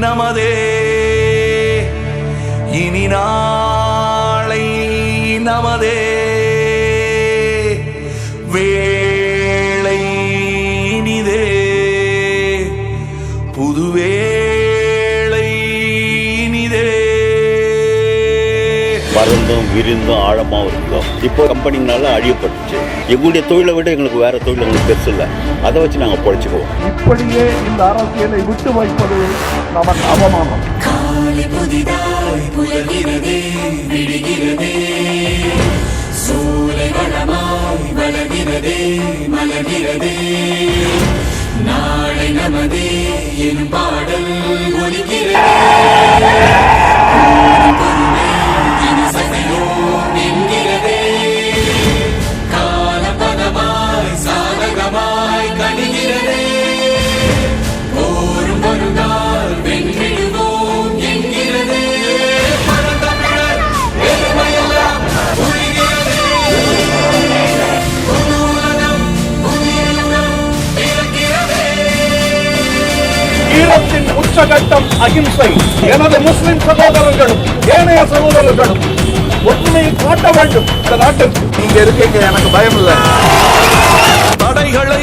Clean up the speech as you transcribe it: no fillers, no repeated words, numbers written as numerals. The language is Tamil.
நமதே, இனி நாளை நமதே, வேளை இனிதே, புதுவேளை இனிதே. பறந்தும் விரிந்தும் ஆழமாகவும் இருந்தோம். இப்போ கம்பெனினால அழியப்பட்டுச்சு. எங்களுடைய தொழிலை விட எங்களுக்கு வேற தொழில் எங்களுக்கு பெருசு இல்லை. அதை வச்சு நாங்கள் பொழைச்சிக்குவோம். இப்படியே இந்த அரசியலை விட்டு வைப்பது நமக்கு அவமானம். காலை புதிதாய் புலகிறதே, விடுகிறதே, சூலை வளமாய் வளர்கிறதே, மலர்கிறதே, நாளை நமதே என் பாடல் ஒலிக்கிறதே. ஈழத்தின் உச்சகட்டம் அகிம்சை. எனது முஸ்லிம் சகோதரர்களும் ஏனைய சகோதரர்களும் ஒற்றுமையை காட்ட வேண்டும். இந்த நாட்டில் நீங்க இருக்கீங்க, எனக்கு பயம் இல்லை. தடைகளை